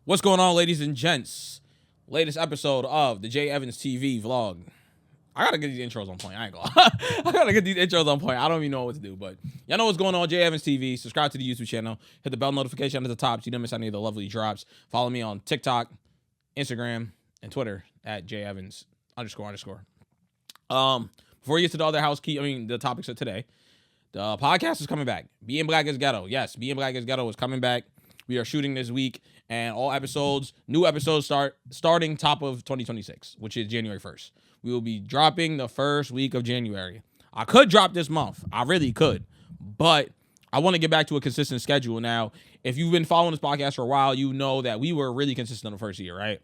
What's going on, ladies and gents? Latest episode of the Jay Evans TV vlog. I gotta get these intros on point. I ain't gonna. I gotta get these intros on point. I don't even know what to do, but y'all know what's going on. Jay Evans TV. Subscribe to the YouTube channel. Hit the bell notification at the top so you don't miss any of the lovely drops. Follow me on TikTok, Instagram, and Twitter at @JEvans__. Before we get to the other the topics of today, the podcast is coming back. Being Black is Ghetto. Yes, Being Black is Ghetto is coming back. We are shooting this week, and new episodes starting top of 2026, which is January 1st. We will be dropping the first week of January. I could drop this month. I really could, but I want to get back to a consistent schedule. Now, if you've been following this podcast for a while, you know that we were really consistent the first year, right?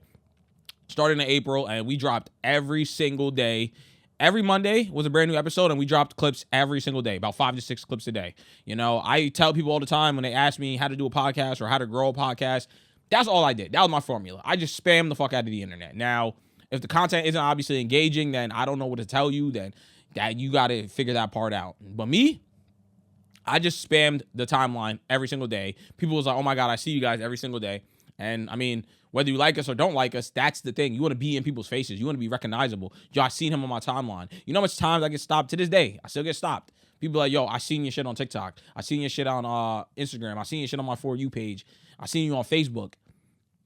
Starting in April, and we dropped every single day. Every Monday was a brand new episode, and we dropped clips every single day, about 5 to 6 clips a day. You know, I tell people all the time when they ask me how to do a podcast or how to grow a podcast, that's all I did. That was my formula. I just spam the fuck out of the internet. Now, if the content isn't obviously engaging, then I don't know what to tell you. Then that you got to figure that part out. But me, I just spammed the timeline every single day. People was like, oh my God, I see you guys every single day. And I mean, whether you like us or don't like us, that's the thing. You want to be in people's faces. You want to be recognizable. Yo, I seen him on my timeline. You know how much times I get stopped to this day? I still get stopped. People like, yo, I seen your shit on TikTok. I seen your shit on Instagram. I seen your shit on my For You page. I seen you on Facebook.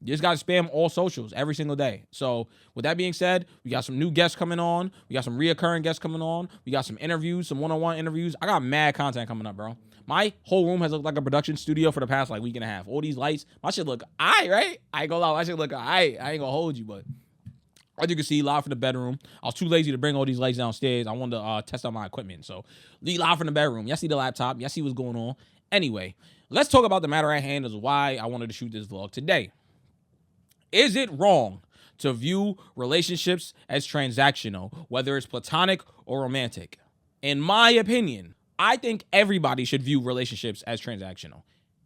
You just got to spam all socials every single day. So with that being said, we got some new guests coming on. We got some reoccurring guests coming on. We got some interviews, some one-on-one interviews. I got mad content coming up, bro. My whole room has looked like a production studio for the past week and a half. All these lights, my shit look aight, right? I ain't gonna lie, my shit look aight. I ain't gonna hold you, but as you can see, live from the bedroom. I was too lazy to bring all these lights downstairs. I wanted to test out my equipment. So live from the bedroom. Y'all see the laptop. Y'all see what's going on. Anyway, let's talk about the matter at hand, is why I wanted to shoot this vlog today. Is it wrong to view relationships as transactional, whether it's platonic or romantic? In my opinion, I think everybody should view relationships as transactional.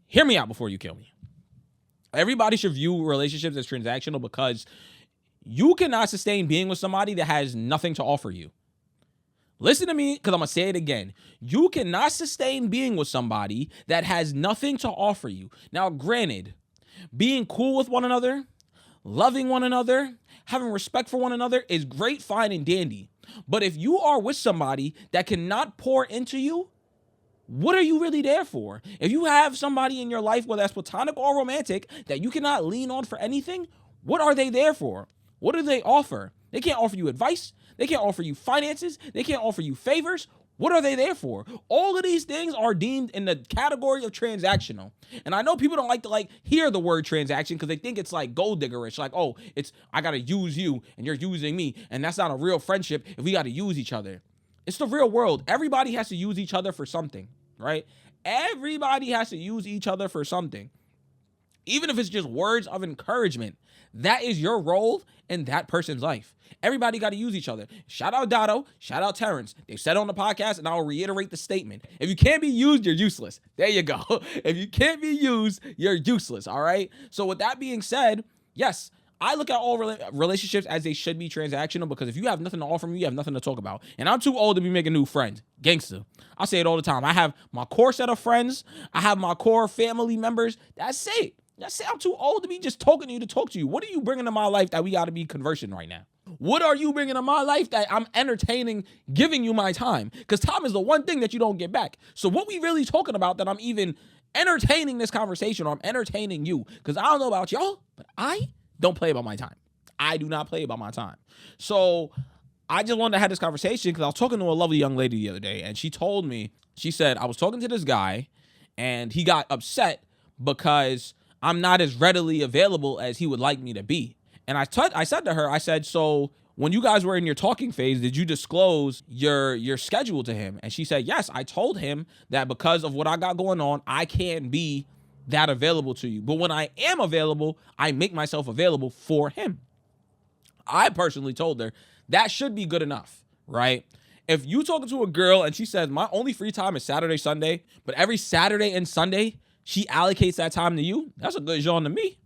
Hear me out before you kill me. Everybody should view relationships as transactional because you cannot sustain being with somebody that has nothing to offer you. Listen to me, because I'm going to say it again. You cannot sustain being with somebody that has nothing to offer you. Now, granted, being cool with one another, loving one another, having respect for one another is great, fine, and dandy. But if you are with somebody that cannot pour into you, what are you really there for? If you have somebody in your life, whether that's platonic or romantic, that you cannot lean on for anything, what are they there for? What do they offer? They can't offer you advice. They can't offer you finances. They can't offer you favors. What are they there for? All of these things are deemed in the category of transactional. And I know people don't like to hear the word transaction because they think it's like gold diggerish. Like, oh, I got to use you and you're using me. And that's not a real friendship if we got to use each other. It's the real world. Everybody has to use each other for something, right? Everybody has to use each other for something. Even if it's just words of encouragement, that is your role in that person's life. Everybody got to use each other. Shout out Dotto. Shout out Terrence. They said on the podcast, and I'll reiterate the statement. If you can't be used, you're useless. There you go. If you can't be used, you're useless, all right? So with that being said, yes, I look at all relationships as they should be transactional because if you have nothing to offer me, you have nothing to talk about. And I'm too old to be making new friends. Gangster. I say it all the time. I have my core set of friends. I have my core family members. That's it. I'm too old to be just talking to you to talk to you. What are you bringing to my life that we got to be conversing right now? What are you bringing to my life that I'm entertaining, giving you my time? Because time is the one thing that you don't get back. So what we really talking about that I'm even entertaining this conversation or I'm entertaining you? Because I don't know about y'all, but I don't play about my time. I do not play about my time. So I just wanted to have this conversation because I was talking to a lovely young lady the other day, and she told me, she said, I was talking to this guy, and he got upset because I'm not as readily available as he would like me to be. And I said to her, I said, so when you guys were in your talking phase, did you disclose your schedule to him? And she said, yes, I told him that because of what I got going on, I can't be that available to you. But when I am available, I make myself available for him. I personally told her that should be good enough, right? If you talking to a girl and she says, my only free time is Saturday, Sunday, but every Saturday and Sunday, she allocates that time to you, that's a good Jean to me.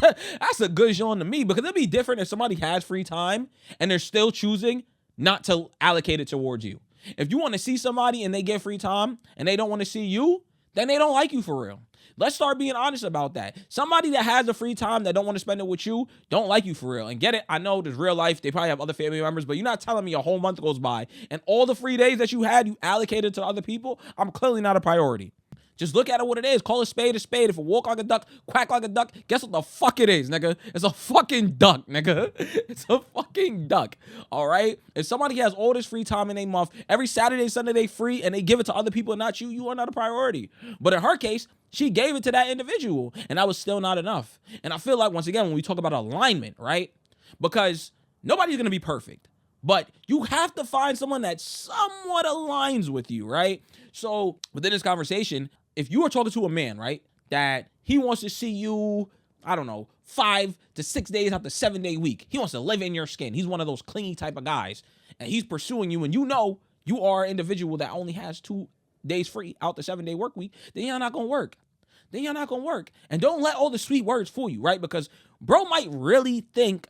That's a good Jean to me, because it'd be different if somebody has free time and they're still choosing not to allocate it towards you. If you want to see somebody and they get free time and they don't want to see you, then they don't like you for real. Let's start being honest about that. Somebody that has the free time that don't want to spend it with you don't like you for real. And get it, I know there's real life. They probably have other family members, but you're not telling me a whole month goes by and all the free days that you had, you allocated to other people. I'm clearly not a priority. Just look at it what it is. Call a spade a spade. If it walk like a duck, quack like a duck, guess what the fuck it is, nigga? It's a fucking duck, nigga. It's a fucking duck, all right? If somebody has all this free time in a month, every Saturday, Sunday, they free, and they give it to other people and not you, you are not a priority. But in her case, she gave it to that individual, and that was still not enough. And I feel like, once again, when we talk about alignment, right? Because nobody's going to be perfect. But you have to find someone that somewhat aligns with you, right? So within this conversation, if you are talking to a man, right, that he wants to see you, I don't know, 5 to 6 days out the 7-day week. He wants to live in your skin. He's one of those clingy type of guys. And he's pursuing you, and you know you are an individual that only has 2 days free out the 7-day work week, then you're not going to work. And don't let all the sweet words fool you, right? Because bro might really think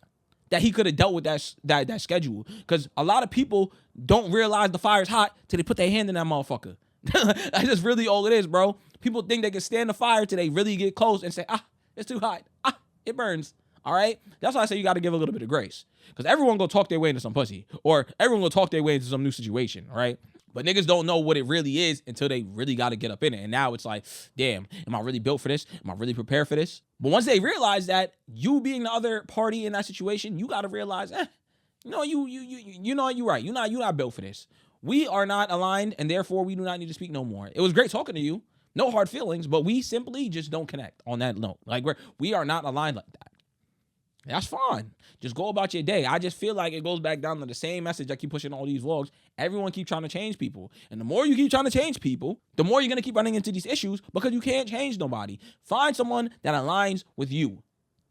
that he could have dealt with that schedule. Because a lot of people don't realize the fire's hot till they put their hand in that motherfucker. That's just really all it is, bro. People think they can stand the fire till they really get close and say, it's too hot. It burns. All right? That's why I say you got to give a little bit of grace. Because everyone go talk their way into some pussy. Or everyone will talk their way into some new situation, right? But niggas don't know what it really is until they really got to get up in it. And now it's like, damn, am I really built for this? Am I really prepared for this? But once they realize that, you being the other party in that situation, you got to realize, you know you're right. You're not built for this. We are not aligned, and therefore we do not need to speak no more. It was great talking to you. No hard feelings, but we simply just don't connect on that note. Like we are not aligned like that. That's fine. Just go about your day. I just feel like it goes back down to the same message I keep pushing all these vlogs. Everyone keep trying to change people. And the more you keep trying to change people, the more you're going to keep running into these issues because you can't change nobody. Find someone that aligns with you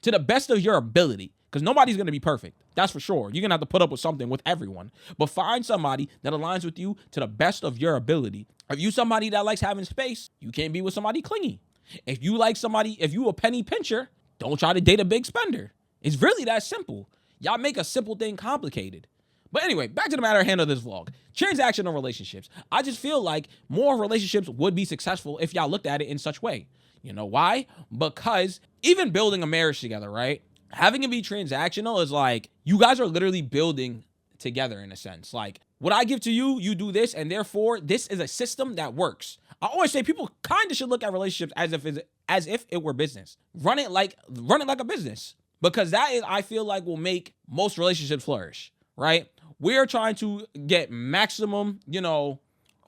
to the best of your ability. Because nobody's going to be perfect. That's for sure. You're going to have to put up with something with everyone. But find somebody that aligns with you to the best of your ability. If you somebody that likes having space, you can't be with somebody clingy. If you a penny pincher, don't try to date a big spender. It's really that simple. Y'all make a simple thing complicated. But anyway, back to the matter at hand of this vlog. Transactional relationships. I just feel like more relationships would be successful if y'all looked at it in such way. You know why? Because even building a marriage together, right? Having it be transactional is like, you guys are literally building together in a sense. Like, what I give to you, you do this, and therefore, this is a system that works. I always say people kind of should look at relationships as if it were business. Run it like a business. Because that is, I feel like, will make most relationships flourish, right? We're trying to get maximum,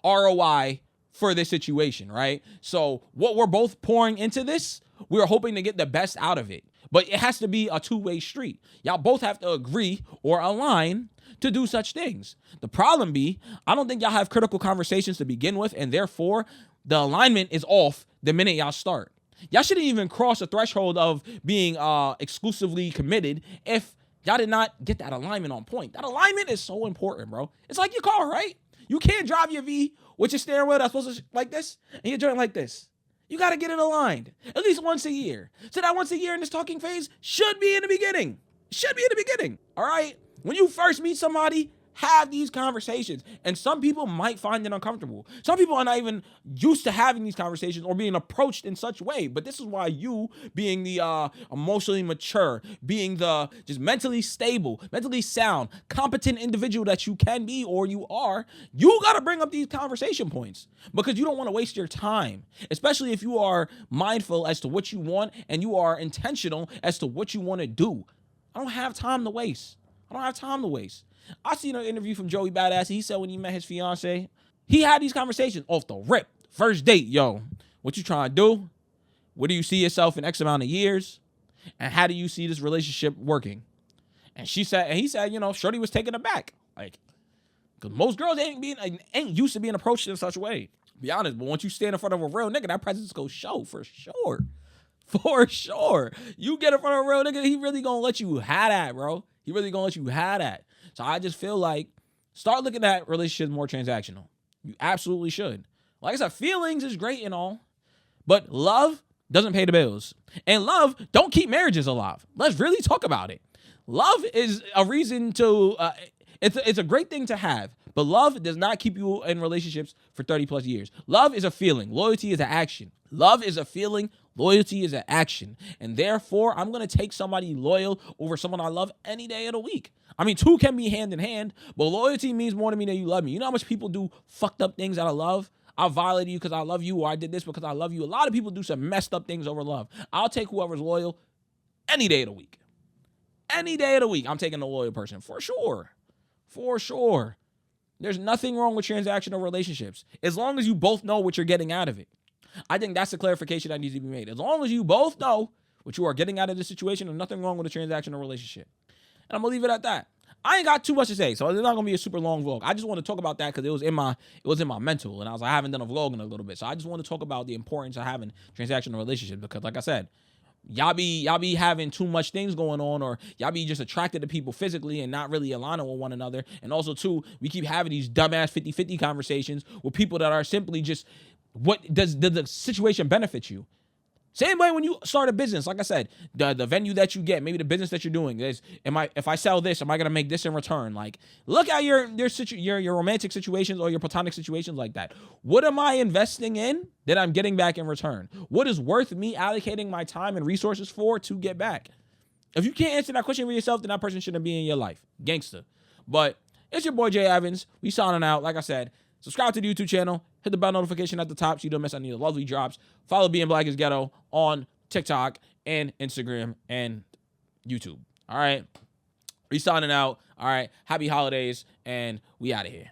ROI for this situation, right? So what we're both pouring into this, we're hoping to get the best out of it. But it has to be a two-way street. Y'all both have to agree or align to do such things. The problem be, I don't think y'all have critical conversations to begin with, and therefore, the alignment is off the minute y'all start. Y'all shouldn't even cross the threshold of being exclusively committed if y'all did not get that alignment on point. That alignment is so important, bro. It's like your car, right? You can't drive your V with your steering wheel that's supposed to like this, and you're doing like this. You got to get it aligned at least once a year. So that once a year in this talking phase should be in the beginning. All right? When you first meet somebody, have these conversations. And some people might find it uncomfortable. Some people are not even used to having these conversations or being approached in such way. But this is why you, being the emotionally mature, being the just mentally stable, mentally sound, competent individual that you can be or you are, you got to bring up these conversation points because you don't want to waste your time, especially if you are mindful as to what you want and you are intentional as to what you want to do. I don't have time to waste. I seen an interview from Joey Badass. He said when he met his fiance, he had these conversations off the rip. First date, yo, what you trying to do? Where do you see yourself in X amount of years? And how do you see this relationship working? And he said, Shorty was taken aback. Like, because most girls ain't used to being approached in such a way. Be honest, but once you stand in front of a real nigga, that presence goes show for sure. For sure. You get in front of a real nigga, he really gonna let you have that, bro. So I just feel like start looking at relationships more transactional. You absolutely should. Like I said, feelings is great and all, but love doesn't pay the bills. And love don't keep marriages alive. Let's really talk about it. Love is a reason to, it's a great thing to have, But love does not keep you in relationships for 30 plus years. Love is a feeling. Loyalty is an action. Love is a feeling. Loyalty is an action. And therefore, I'm going to take somebody loyal over someone I love any day of the week. I mean, two can be hand in hand, but loyalty means more to me than you love me. You know how much people do fucked up things out of love? I violated you because I love you, or I did this because I love you. A lot of people do some messed up things over love. I'll take whoever's loyal any day of the week. Any day of the week, I'm taking a loyal person. For sure. For sure. There's nothing wrong with transactional relationships as long as you both know what you're getting out of it. I think that's the clarification that needs to be made. As long as you both know what you are getting out of the situation, there's nothing wrong with a transactional relationship. And I'm going to leave it at that. I ain't got too much to say, so it's not gonna be a super long vlog. I just want to talk about that because it was in my mental, and I haven't done a vlog in a little bit, so I just want to talk about the importance of having transactional relationships because, like I said, y'all be having too much things going on, or y'all be just attracted to people physically and not really aligning with one another. And also, too, we keep having these dumbass 50-50 conversations with people that are simply just, does the situation benefit you? Same way when you start a business, like I said, the venue that you get, maybe the business that you're doing is, if I sell this, am I gonna make this in return? Like, look at your romantic situations or your platonic situations like that. What am I investing in that I'm getting back in return? What is worth me allocating my time and resources for to get back? If you can't answer that question for yourself, then that person shouldn't be in your life. Gangster. But it's your boy Jay Evans. We signing out. Like I said, subscribe to the YouTube channel. Hit the bell notification at the top so you don't miss any of the lovely drops. Follow Being Black is Ghetto on TikTok and Instagram and YouTube. All right. We signing out. All right. Happy holidays. And we out of here.